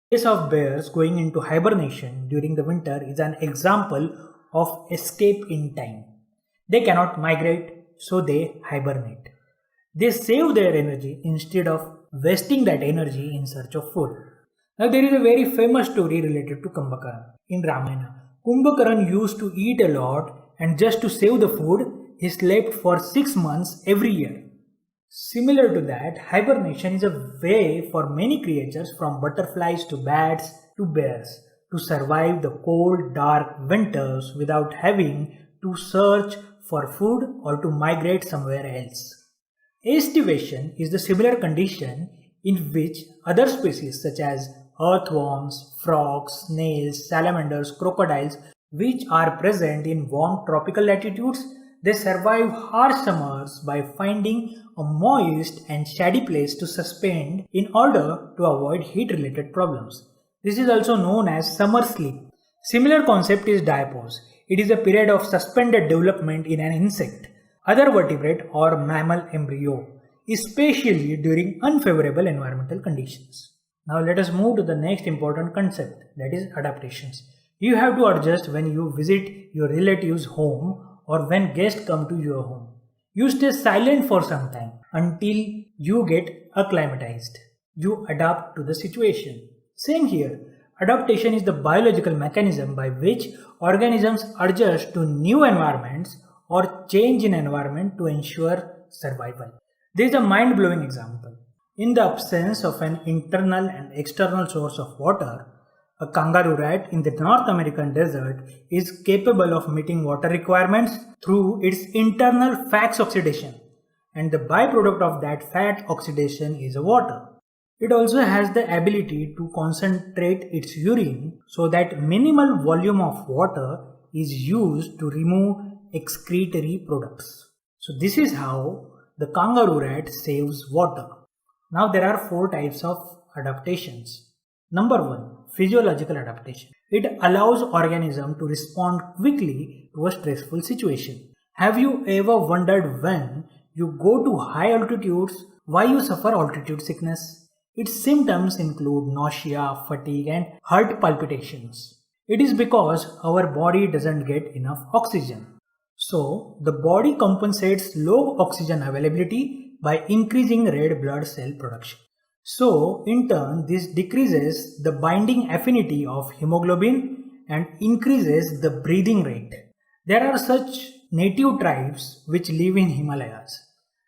The case of bears going into hibernation during the winter is an example of escape in time. They cannot migrate, so they hibernate. They save their energy instead of wasting that energy in search of food. Now there is a very famous story related to Kumbhakaran in Ramayana. Kumbhakaran used to eat a lot, and just to save the food, he slept for 6 months every year. Similar to that, hibernation is a way for many creatures from butterflies to bats to bears to survive the cold, dark winters without having to search for food or to migrate somewhere else. Estivation is the similar condition in which other species such as earthworms, frogs, snails, salamanders, crocodiles, which are present in warm tropical latitudes, they survive harsh summers by finding a moist and shady place to suspend in order to avoid heat-related problems. This is also known as summer sleep. Similar concept is diapause. It is a period of suspended development in an insect, other vertebrate or mammal embryo, especially during unfavorable environmental conditions. Now let us move to the next important concept, that is adaptations. You have to adjust when you visit your relative's home or when guests come to your home. You stay silent for some time until you get acclimatized. You adapt to the situation. Same here. Adaptation is the biological mechanism by which organisms adjust to new environments or change in environment to ensure survival. There is a mind-blowing example. In the absence of an internal and external source of water, a kangaroo rat in the North American desert is capable of meeting water requirements through its internal fat oxidation, and the byproduct of that fat oxidation is water. It also has the ability to concentrate its urine so that minimal volume of water is used to remove excretory products. So this is how the kangaroo rat saves water. Now there are 4 types of adaptations. Number 1. Physiological adaptation. It allows organism to respond quickly to a stressful situation. Have you ever wondered when you go to high altitudes why you suffer altitude sickness? Its symptoms include nausea, fatigue and heart palpitations. It is because our body doesn't get enough oxygen. So the body compensates low oxygen availability by increasing red blood cell production. So, in turn, this decreases the binding affinity of hemoglobin and increases the breathing rate. There are such native tribes which live in Himalayas.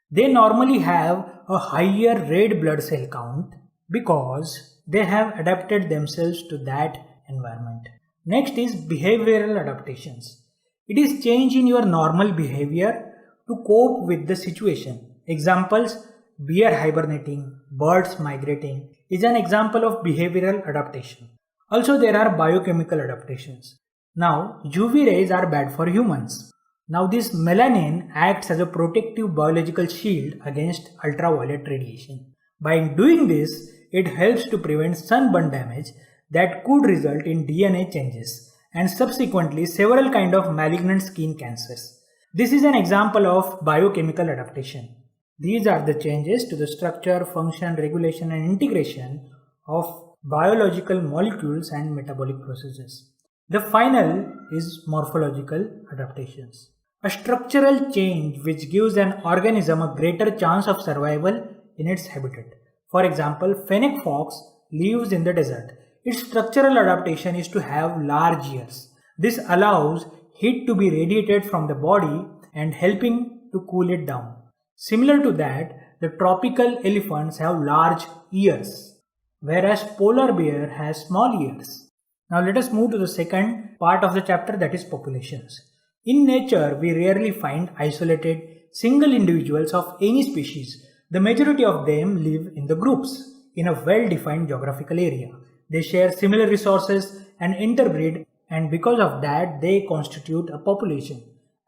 They normally have a higher red blood cell count because they have adapted themselves to that environment. Next is behavioral adaptations. It is change in your normal behavior to cope with the situation. Examples: bear hibernating, birds migrating is an example of behavioral adaptation. Also there are biochemical adaptations. Now UV rays are bad for humans. Now this melanin acts as a protective biological shield against ultraviolet radiation. By doing this, it helps to prevent sunburn damage that could result in DNA changes and subsequently several kinds of malignant skin cancers. This is an example of biochemical adaptation. These are the changes to the structure, function, regulation and integration of biological molecules and metabolic processes. The final is morphological adaptations. A structural change which gives an organism a greater chance of survival in its habitat. For example, fennec fox lives in the desert. Its structural adaptation is to have large ears. This allows heat to be radiated from the body and helping to cool it down. Similar to that, the tropical elephants have large ears, whereas polar bear has small ears. Now let us move to the second part of the chapter, that is populations. In nature, we rarely find isolated single individuals of any species. The majority of them live in the groups in a well-defined geographical area. They share similar resources and interbreed, and because of that they constitute a population.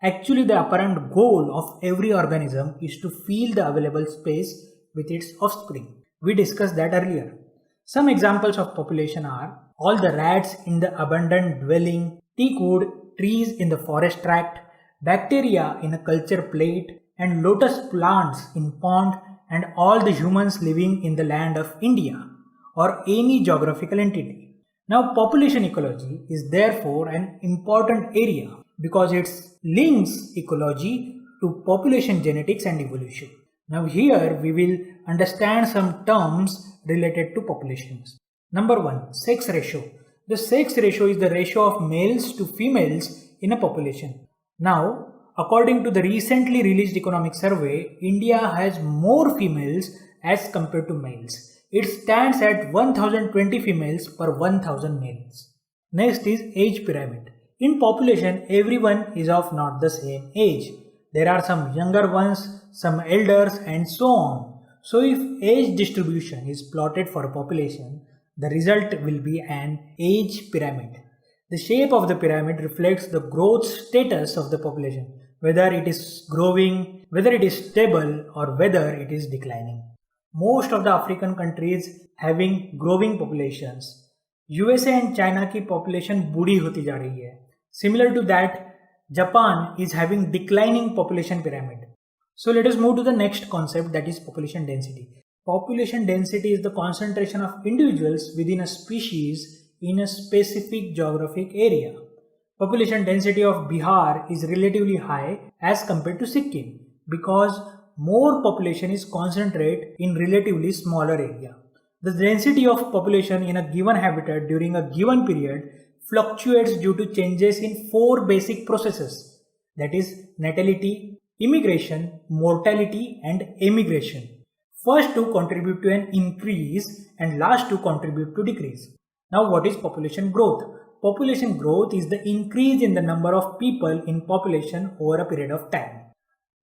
Actually, the apparent goal of every organism is to fill the available space with its offspring. We discussed that earlier. Some examples of population are all the rats in the abundant dwelling, teak wood trees in the forest tract, bacteria in a culture plate, and lotus plants in pond, and all the humans living in the land of India. or any geographical entity. Now, population ecology is therefore an important area because it links ecology to population genetics and evolution. Now, here we will understand some terms related to populations. Number 1, sex ratio. The sex ratio is the ratio of males to females in a population. Now, according to the recently released economic survey, India has more females as compared to males. It stands at 1020 females per 1000 males. Next is age pyramid. In population, everyone is of not the same age. There are some younger ones, some elders, and so on. So if age distribution is plotted for a population, the result will be an age pyramid. The shape of the pyramid reflects the growth status of the population, whether it is growing, whether it is stable, or whether it is declining. Most of the African countries having growing populations. USA and China की population बूढ़ी होती जा रही है. Similar to that, Japan is having declining population pyramid. So let us move to the next concept, that is population density. Population density is the concentration of individuals within a species in a specific geographic area. Population density of Bihar is relatively high as compared to Sikkim because more population is concentrated in relatively smaller area. The density of population in a given habitat during a given period fluctuates due to changes in 4 basic processes, that is natality, immigration, mortality, and emigration. First 2 contribute to an increase and last 2 contribute to decrease. Now, what is population growth? Population growth is the increase in the number of people in population over a period of time.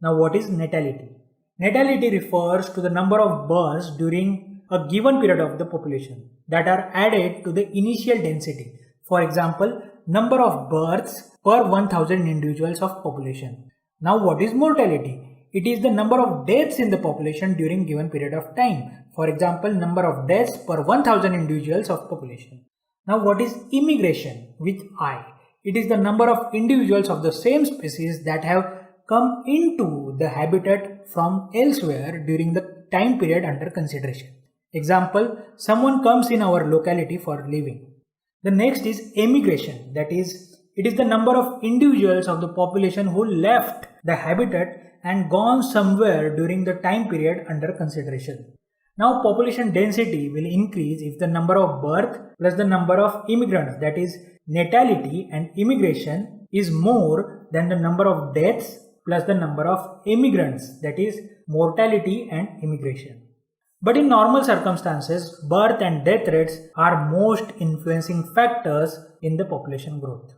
Now, what is natality? Natality refers to the number of births during a given period of the population that are added to the initial density. For example, number of births per 1000 individuals of population. Now, what is mortality? It is the number of deaths in the population during given period of time. For example, number of deaths per 1000 individuals of population. Now, what is immigration with I? It is the number of individuals of the same species that have come into the habitat from elsewhere during the time period under consideration. Example, someone comes in our locality for living. The next is emigration, that is, it is the number of individuals of the population who left the habitat and gone somewhere during the time period under consideration. Now, population density will increase if the number of birth plus the number of immigrants, that is, natality and immigration, is more than the number of deaths plus the number of immigrants, that is, mortality and immigration. But in normal circumstances, birth and death rates are most influencing factors in the population growth.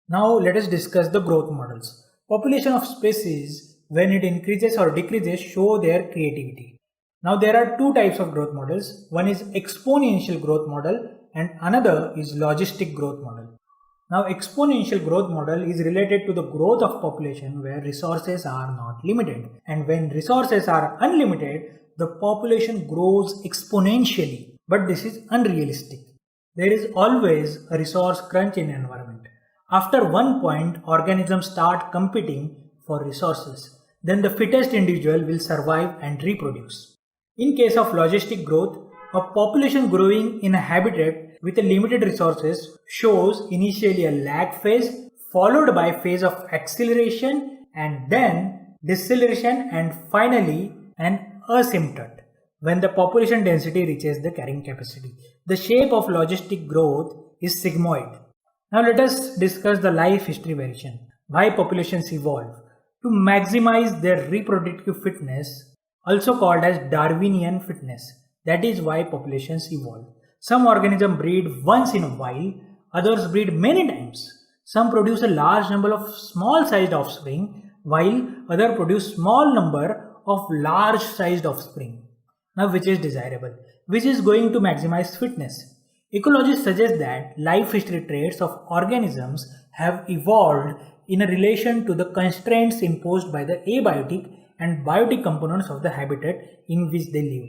Now, let us discuss the growth models. Population of species, when it increases or decreases, show their creativity. Now, there are 2 types of growth models. One is exponential growth model and another is logistic growth model. Now, exponential growth model is related to the growth of population where resources are not limited, and when resources are unlimited, the population grows exponentially. But this is unrealistic. There is always a resource crunch in environment. After one point, organisms start competing for resources. Then the fittest individual will survive and reproduce. In case of logistic growth, a population growing in a habitat with a limited resources shows initially a lag phase followed by a phase of acceleration and then deceleration and finally an asymptote when the population density reaches the carrying capacity. The shape of logistic growth is sigmoid. Now let us discuss the life history variation. Why populations evolve? To maximize their reproductive fitness, also called as Darwinian fitness. That is why populations evolve. Some organisms breed once in a while, others breed many times. Some produce a large number of small-sized offspring, while others produce small number of large-sized offspring. Now, which is desirable? Which is going to maximize fitness? Ecologists suggest that life history traits of organisms have evolved in a relation to the constraints imposed by the abiotic and biotic components of the habitat in which they live.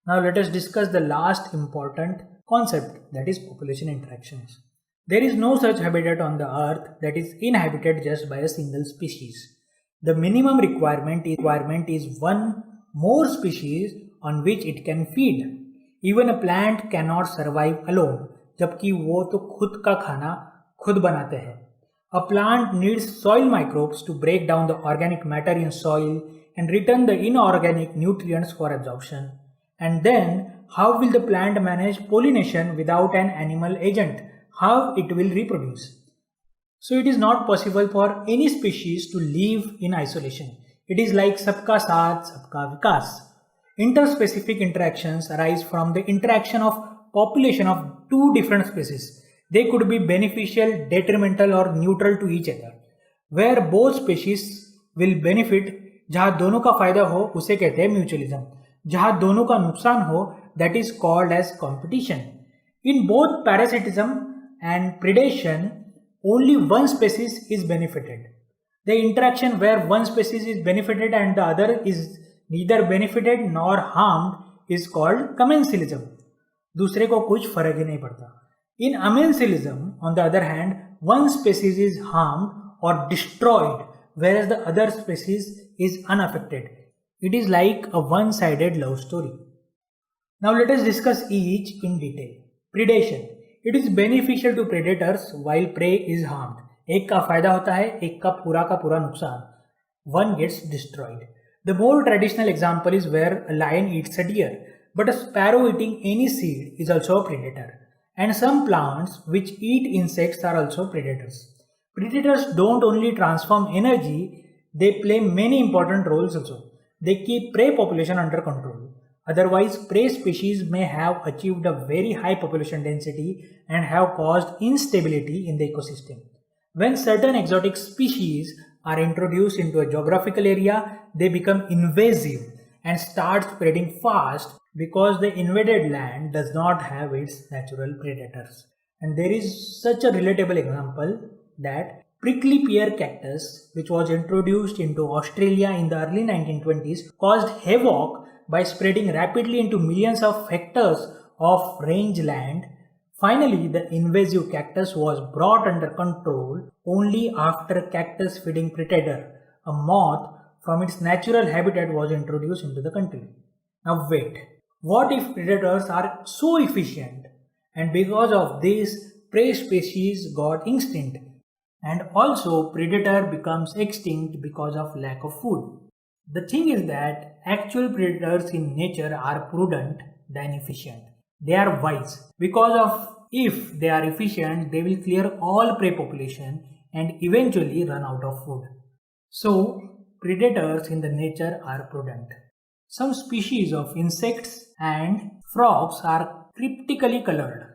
Now let us discuss the last important concept, that is population interactions. There is no such habitat on the earth that is inhabited just by a single species. The minimum requirement is one more species on which it can feed. Even a plant can not survive alone, जबकि वो तो खुद का खाना खुद बनाते हैं. A plant needs soil microbes to break down the organic matter in soil and return the inorganic nutrients for absorption. And then, how will the plant manage pollination without an animal agent? How it will reproduce? So it is not possible for any species to live in isolation. It is like sabka saath, sabka vikas. Interspecific interactions arise from the interaction of population of two different species. They could be beneficial, detrimental or neutral to each other. Where both species will benefit, जहाँ दोनों का फायदा हो उसे कहते हैं mutualism. जहाँ दोनों का नुकसान हो, that is called as competition. In both parasitism and predation, only one species is benefited. The interaction where one species is benefited and the other is neither benefited nor harmed is called commensalism. दूसरे को कुछ फर्क ही नहीं पड़ता. In amensalism, on the other hand, one species is harmed or destroyed, whereas the other species is unaffected. It is like a one-sided love story. Now let us discuss each in detail. Predation. It is beneficial to predators while prey is harmed. एक का फायदा होता है, एक का पूरा नुकसान. One gets destroyed. The more traditional example is where a lion eats a deer, but a sparrow eating any seed is also a predator. And some plants which eat insects are also predators. Predators don't only transform energy, they play many important roles also. They keep prey population under control. Otherwise, prey species may have achieved a very high population density and have caused instability in the ecosystem. When certain exotic species are introduced into a geographical area, they become invasive and start spreading fast because the invaded land does not have its natural predators. And there is such a relatable example that prickly pear cactus, which was introduced into Australia in the early 1920s, caused havoc by spreading rapidly into millions of hectares of rangeland. Finally, the invasive cactus was brought under control only after cactus feeding predator, a moth from its natural habitat, was introduced into the country. Now wait. What if predators are so efficient and because of this prey species got extinct and also predator becomes extinct because of lack of food? The thing is that actual predators in nature are prudent than efficient. They are wise because of if they are efficient, they will clear all prey population and eventually run out of food. So predators in the nature are prudent. Some species of insects and frogs are cryptically colored,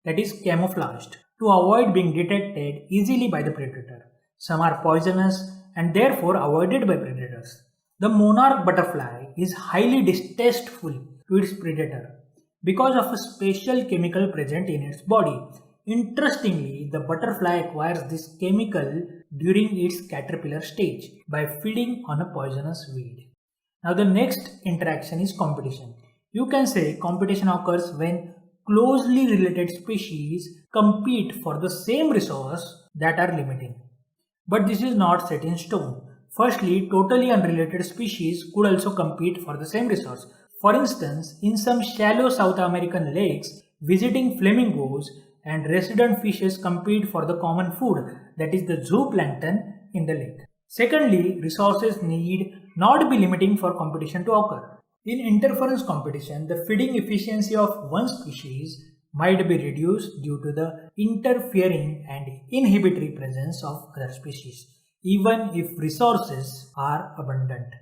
that is camouflaged, to avoid being detected easily by the predator. Some are poisonous and therefore avoided by predators. The monarch butterfly is highly distasteful to its predator because of a special chemical present in its body. Interestingly, the butterfly acquires this chemical during its caterpillar stage by feeding on a poisonous weed. Now the next interaction is competition. You can say competition occurs when closely related species compete for the same resource that are limiting. But this is not set in stone. Firstly, totally unrelated species could also compete for the same resource. For instance, in some shallow South American lakes, visiting flamingos and resident fishes compete for the common food, that is the zooplankton in the lake. Secondly, resources need not be limiting for competition to occur. In interference competition, the feeding efficiency of one species might be reduced due to the interfering and inhibitory presence of other species, even if resources are abundant.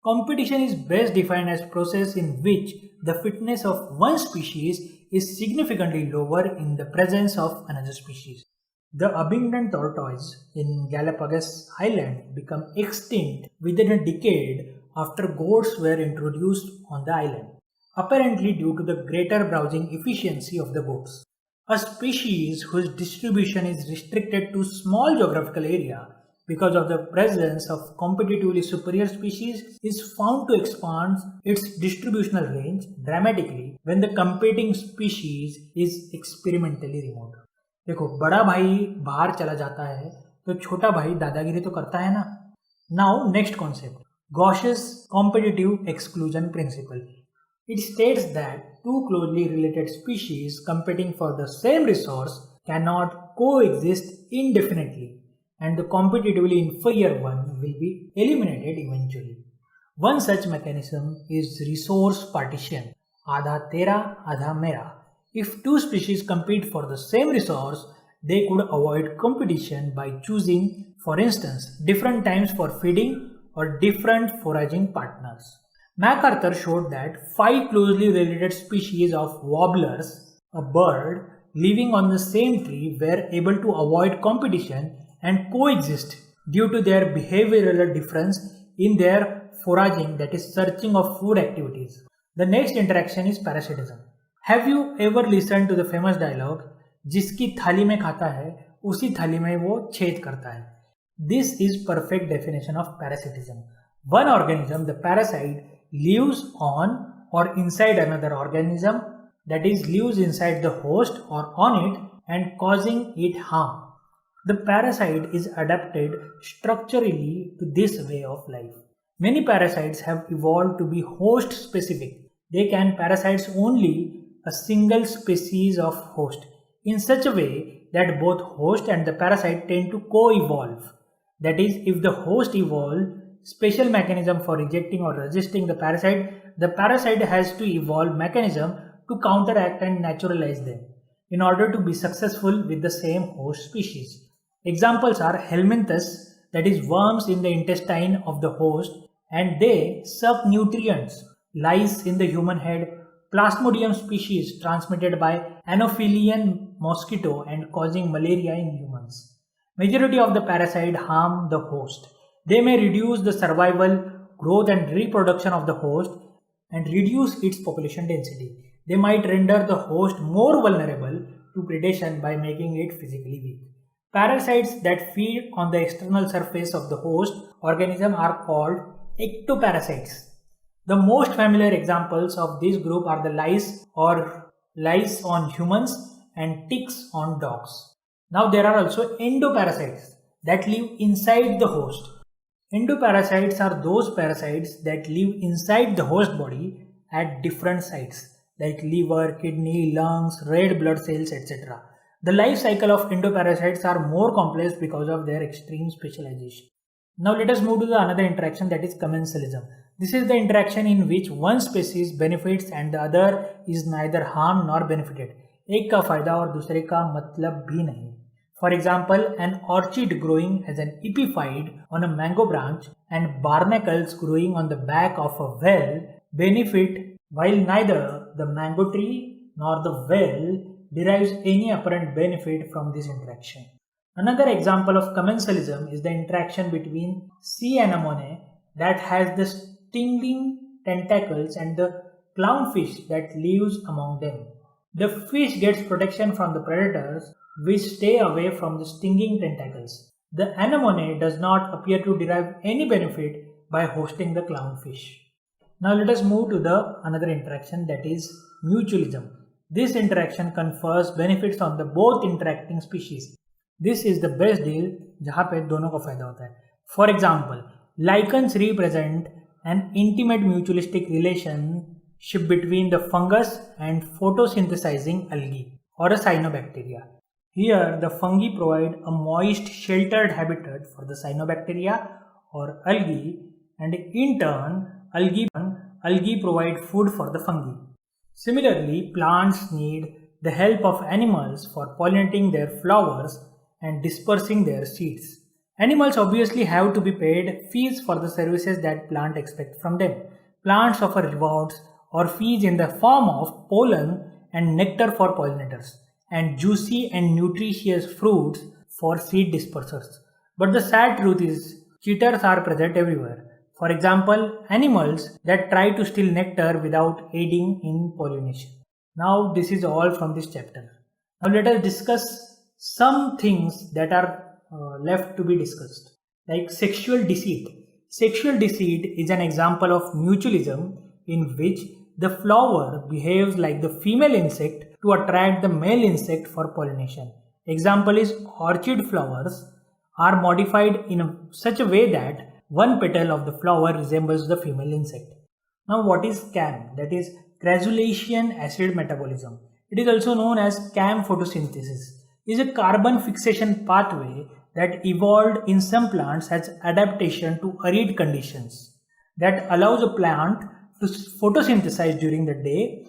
Competition is best defined as a process in which the fitness of one species is significantly lower in the presence of another species. The abundant tortoise in Galapagos Island became extinct within a decade after goats were introduced on the island, apparently due to the greater browsing efficiency of the goats. A species whose distribution is restricted to small geographical area because of the presence of competitively superior species is found to expand its distributional range dramatically when the competing species is experimentally removed. देखो, बड़ा भाई बाहर चला जाता है तो छोटा भाई दादागिरी तो करता है ना. Now next concept, Gauch's competitive exclusion principle. It states that two closely related species competing for the same resource cannot coexist indefinitely, and the competitively inferior one will be eliminated eventually. One such mechanism is resource partition, आधा तेरा, आधा मेरा. If two species compete for the same resource, they could avoid competition by choosing, for instance, different times for feeding or different foraging partners. MacArthur showed that 5 closely related species of warblers, a bird, living on the same tree were able to avoid competition and coexist due to their behavioral difference in their foraging, that is searching of food activities. The next interaction is parasitism. Have you ever listened to the famous dialogue, जिसकी थाली में खाता है उसी थाली में वो छेद करता है? This is perfect definition of parasitism. One organism, the parasite, lives on or inside another organism, that is lives inside the host or on it and causing it harm. The parasite is adapted structurally to this way of life. Many parasites have evolved to be host specific. They can parasite only a single species of host in such a way that both host and the parasite tend to co-evolve. That is, if the host evolves special mechanism for rejecting or resisting the parasite has to evolve mechanism to counteract and naturalize them in order to be successful with the same host species. Examples are helminthes, that is worms in the intestine of the host, and they suck nutrients, lice in the human head, Plasmodium species transmitted by Anopheles mosquito and causing malaria in humans. Majority of the parasite harm the host. They may reduce the survival, growth and reproduction of the host and reduce its population density. They might render the host more vulnerable to predation by making it physically weak. Parasites that feed on the external surface of the host organism are called ectoparasites. The most familiar examples of this group are the lice or lice on humans and ticks on dogs. Now there are also endoparasites that live inside the host. Endoparasites are those parasites that live inside the host body at different sites like liver, kidney, lungs, red blood cells, etc. The life cycle of endoparasites are more complex because of their extreme specialization. Now let us move to the another interaction, that is commensalism. This is the interaction in which one species benefits and the other is neither harmed nor benefited. एक का फायदा और दूसरे का मतलब भी नहीं. For example, an orchid growing as an epiphyte on a mango branch and barnacles growing on the back of a well benefit, while neither the mango tree nor the well derives any apparent benefit from this interaction. Another example of commensalism is the interaction between sea anemone that has the stinging tentacles and the clownfish that lives among them. The fish gets protection from the predators which stay away from the stinging tentacles. The anemone does not appear to derive any benefit by hosting the clownfish. Now let us move to the another interaction, that is mutualism. This interaction confers benefits on the both interacting species. This is the best deal जहाँ पे दोनों को फायदा होता है. For example, lichens represent an intimate mutualistic relationship between the fungus and photosynthesizing algae or a cyanobacteria. Here, the fungi provide a moist, sheltered habitat for the cyanobacteria or algae, and in turn, algae provide food for the fungi. Similarly, plants need the help of animals for pollinating their flowers and dispersing their seeds. Animals obviously have to be paid fees for the services that plants expect from them. Plants offer rewards or fees in the form of pollen and nectar for pollinators, and juicy and nutritious fruits for seed dispersers. But the sad truth is, cheaters are present everywhere. For example, animals that try to steal nectar without aiding in pollination. Now this is all from this chapter. Now let us discuss some things that are left to be discussed, like sexual deceit. Sexual deceit is an example of mutualism in which the flower behaves like the female insect to attract the male insect for pollination. Example is orchid flowers are modified in such a way that one petal of the flower resembles the female insect. Now what is scam? That is granulation acid metabolism. It is also known as CAM photosynthesis. It is a carbon fixation pathway that evolved in some plants as adaptation to arid conditions that allows a plant to photosynthesize during the day,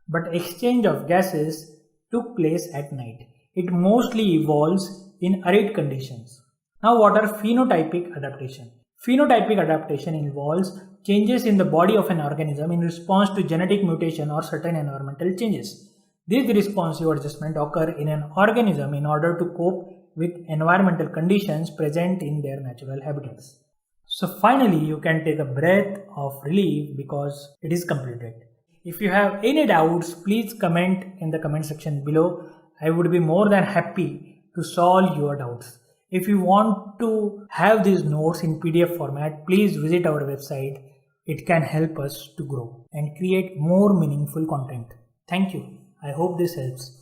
but exchange of gases took place at night. It mostly evolves in arid conditions. Now, what are phenotypic adaptation? Phenotypic adaptation involves changes in the body of an organism in response to genetic mutation or certain environmental changes. These responsive adjustments occur in an organism in order to cope with environmental conditions present in their natural habitats. So finally, you can take a breath of relief because it is completed. If you have any doubts, please comment in the comment section below. I would be more than happy to solve your doubts. If you want to have these notes in PDF format, please visit our website. It can help us to grow and create more meaningful content. Thank you. I hope this helps.